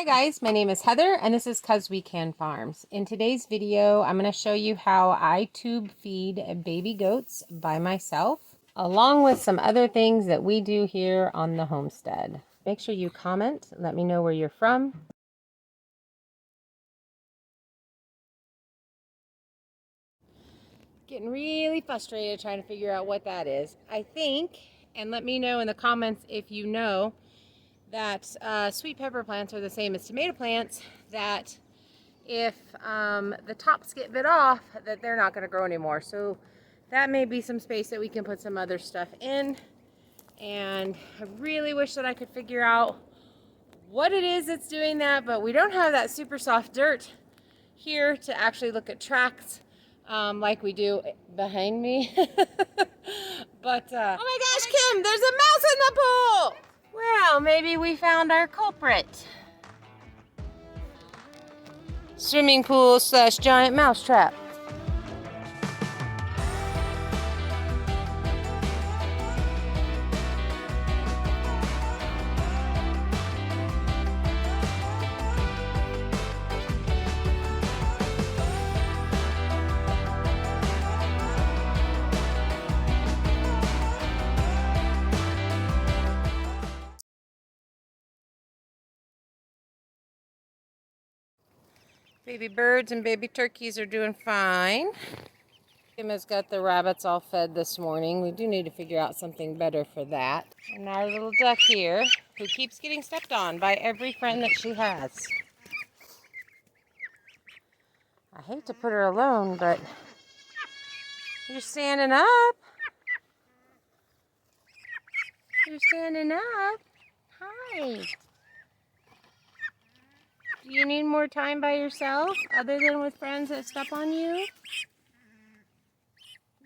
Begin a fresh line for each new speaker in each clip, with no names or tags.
Hi guys, my name is Heather and this is KuzweKan Farms. In today's video, I'm going to show you how I tube feed baby goats by myself, along with some other things that we do here on the homestead. Make sure you comment, let me know where you're from. Getting really frustrated trying to figure out what that is. I think, and let me know in the comments if you know, that sweet pepper plants are the same as tomato plants, that if the tops get bit off, that they're not going to grow anymore. So that may be some space that we can put some other stuff in. And I really wish that I could figure out what it is that's doing that, but we don't have that super soft dirt here to actually look at tracks like we do behind me. But oh my gosh, Kim, there's a mouse in the pool! Well, maybe we found our culprit. Swimming pool / giant mouse trap. Baby birds and baby turkeys are doing fine. Kim has got the rabbits all fed this morning. We do need to figure out something better for that. And our little duck here, who keeps getting stepped on by every friend that she has. I hate to put her alone, but you're standing up. You're standing up. Hi. Do you need more time by yourself other than with friends that step on you?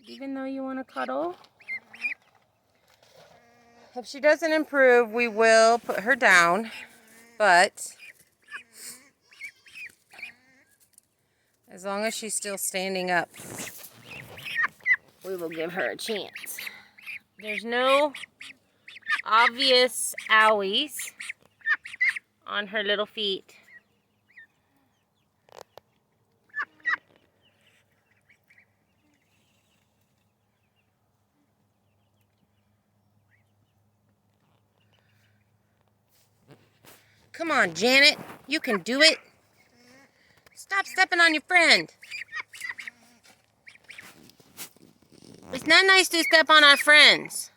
Even though you want to cuddle? If she doesn't improve, we will put her down, but as long as she's still standing up, we will give her a chance. There's no obvious owies on her little feet. Come on, Janet. You can do it. Stop stepping on your friend. It's not nice to step on our friends.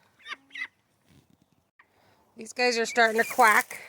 These guys are starting to quack.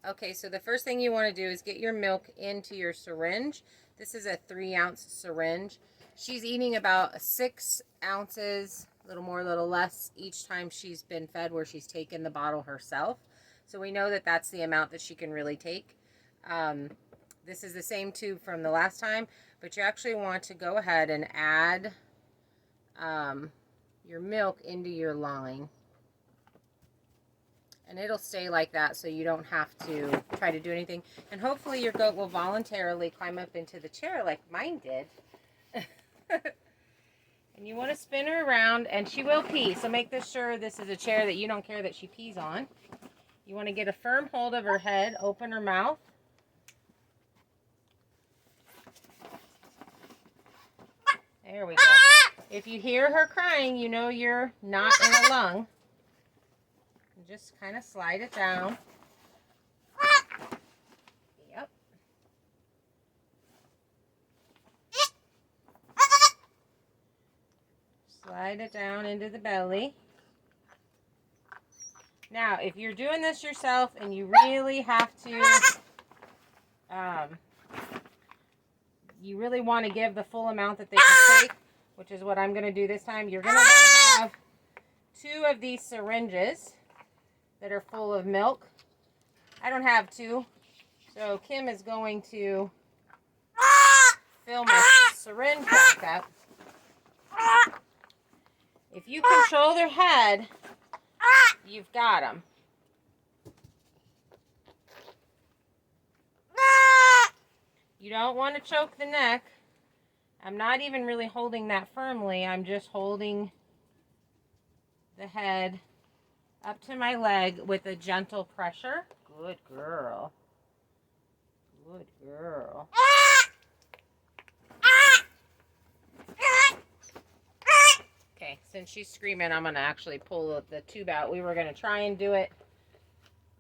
Okay, so the first thing you want to do is get your milk into your syringe. This is a 3-ounce syringe. She's eating about 6 ounces, a little more, a little less, each time she's been fed where she's taken the bottle herself. So we know that that's the amount that she can really take. This is the same tube from the last time, but you actually want to go ahead and add your milk into your line. And it'll stay like that so you don't have to try to do anything. And hopefully your goat will voluntarily climb up into the chair like mine did. And you want to spin her around, and she will pee. So make sure this is a chair that you don't care that she pees on. You want to get a firm hold of her head, open her mouth. There we go. If you hear her crying, you know you're not in a lung. Just kind of slide it down. Yep. Slide it down into the belly. Now, if you're doing this yourself and you really have to, you really want to give the full amount that they can take, which is what I'm going to do this time, you're going to want to have 2 of these syringes that are full of milk. I don't have 2, so Kim is going to fill my syringe back up. you control their head, you've got them. You don't want to choke the neck. I'm not even really holding that firmly. I'm just holding the head up to my leg with a gentle pressure. Good girl. Good girl. Okay, since she's screaming, I'm going to actually pull the tube out. We were going to try and do it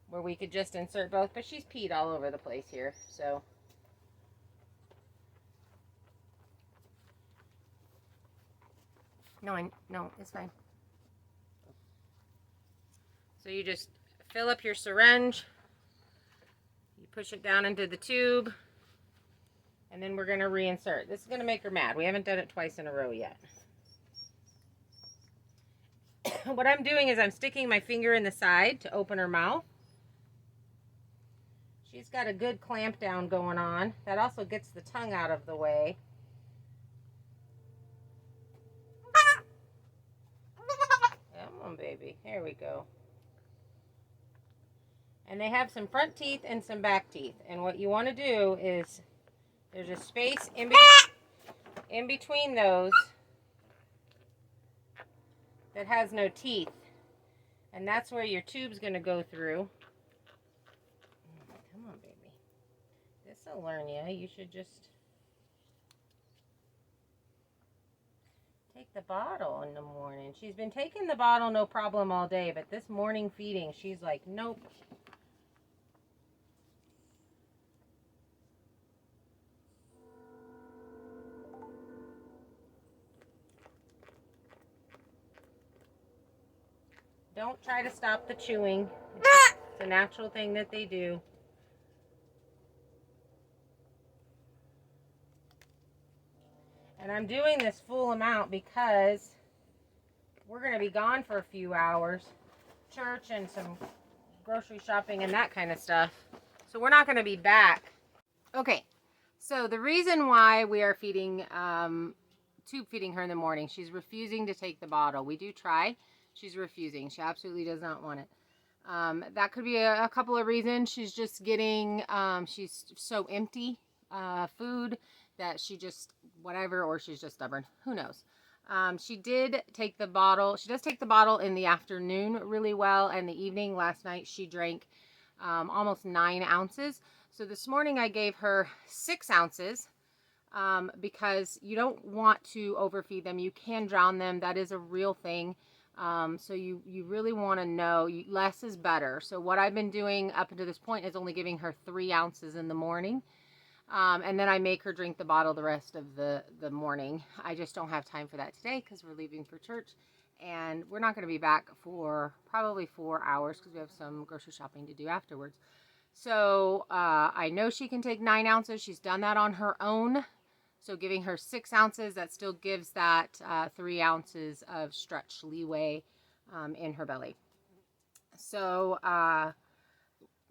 where we could just insert both, but she's peed all over the place here, so. No, it's fine. So you just fill up your syringe, you push it down into the tube, and then we're going to reinsert. This is going to make her mad. We haven't done it twice in a row yet. What I'm doing is I'm sticking my finger in the side to open her mouth. She's got a good clamp down going on. That also gets the tongue out of the way. Come on, baby. Here we go. And they have some front teeth and some back teeth. And what you want to do is there's a space in between those that has no teeth. And that's where your tube's going to go through. Come on, baby. This'll learn you. You should just take the bottle in the morning. She's been taking the bottle no problem all day, but this morning feeding, she's like, nope. Don't try to stop the chewing. It's a natural thing that they do. And I'm doing this full amount because we're going to be gone for a few hours. Church and some grocery shopping and that kind of stuff. So we're not going to be back. Okay, so the reason why we are feeding, tube feeding her in the morning, she's refusing to take the bottle. We do try. She's refusing. She absolutely does not want it. That could be a couple of reasons. She's just getting, she's so empty food that she just, whatever, or she's just stubborn. Who knows? She did take the bottle. She does take the bottle in the afternoon really well, and the evening. Last night she drank almost 9 ounces. So this morning I gave her 6 ounces because you don't want to overfeed them. You can drown them. That is a real thing. So you really want to know less is better. So what I've been doing up until this point is only giving her 3 ounces in the morning. And then I make her drink the bottle the rest of the morning. I just don't have time for that today because we're leaving for church. And we're not going to be back for probably 4 hours because we have some grocery shopping to do afterwards. So I know she can take 9 ounces. She's done that on her own. So giving her 6 ounces, that still gives that 3 ounces of stretch leeway in her belly. So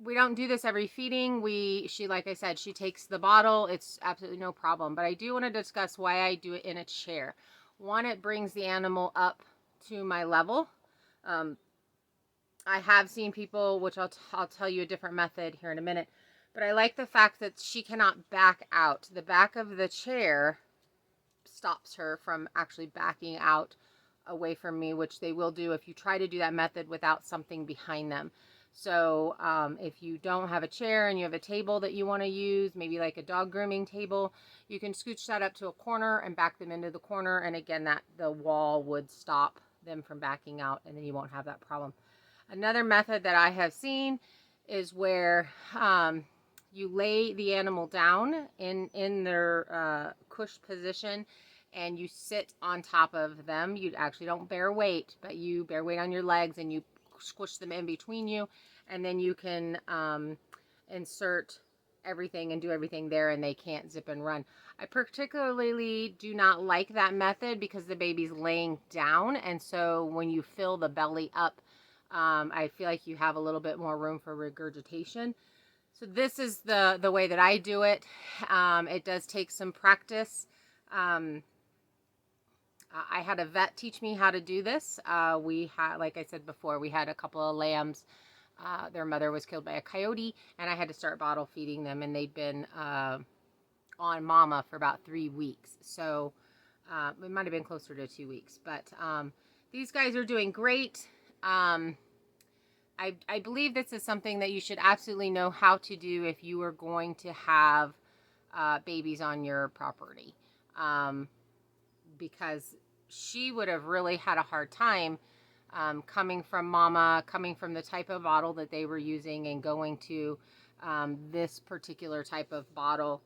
we don't do this every feeding. She, like I said, she takes the bottle. It's absolutely no problem. But I do want to discuss why I do it in a chair. One, it brings the animal up to my level. I have seen people, which I'll tell you a different method here in a minute. But I like the fact that she cannot back out. The back of the chair stops her from actually backing out away from me, which they will do if you try to do that method without something behind them. So if you don't have a chair and you have a table that you want to use, maybe like a dog grooming table, you can scooch that up to a corner and back them into the corner. And again, that the wall would stop them from backing out, and then you won't have that problem. Another method that I have seen is where you lay the animal down in their cush position, and you sit on top of them. You actually don't bear weight, but you bear weight on your legs, and you squish them in between you, and then you can insert everything and do everything there, and they can't zip and run. I particularly do not like that method because the baby's laying down, and so when you fill the belly up, I feel like you have a little bit more room for regurgitation. So this is the way that I do it. It does take some practice. I had a vet teach me how to do this. We had, like I said before, we had a couple of lambs. Their mother was killed by a coyote, and I had to start bottle feeding them, and they'd been on mama for about 3 weeks. So it might have been closer to 2 weeks, but these guys are doing great. I believe this is something that you should absolutely know how to do if you are going to have babies on your property. Because she would have really had a hard time coming from mama, coming from the type of bottle that they were using, and going to this particular type of bottle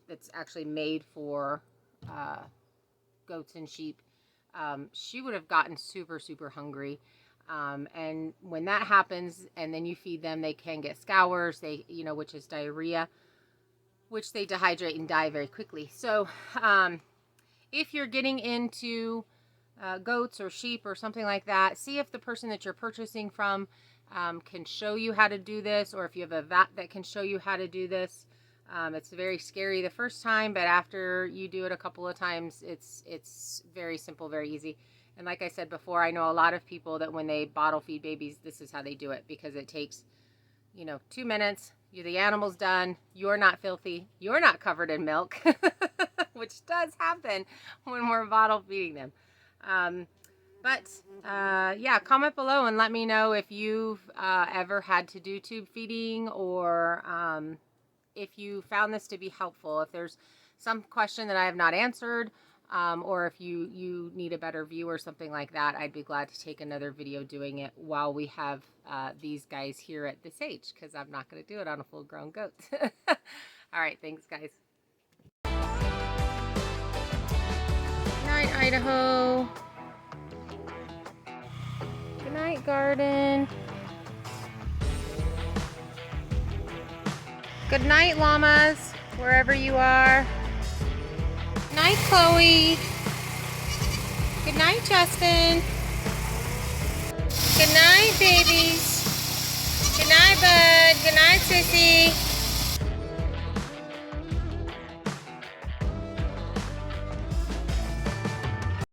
that's actually made for goats and sheep. She would have gotten super, super hungry. And when that happens, and then you feed them, they can get scours, which is diarrhea, which they dehydrate and die very quickly. So, if you're getting into goats or sheep or something like that, see if the person that you're purchasing from can show you how to do this, or if you have a vet that can show you how to do this. It's very scary the first time, but after you do it a couple of times, it's very simple, very easy. And like I said before, I know a lot of people that when they bottle feed babies, this is how they do it, because it takes 2 minutes. The animal's done. You're not filthy. You're not covered in milk, which does happen when we're bottle feeding them. Yeah, comment below and let me know if you've ever had to do tube feeding, or if you found this to be helpful. If there's some question that I have not answered, or if you need a better view or something like that, I'd be glad to take another video doing it while we have these guys here at this age, because I'm not going to do it on a full-grown goat. All right, thanks, guys. Good night, Idaho. Good night, garden. Good night, llamas, wherever you are. Good night, Chloe. Good night, Justin. Good night, babies. Good night, bud. Good night,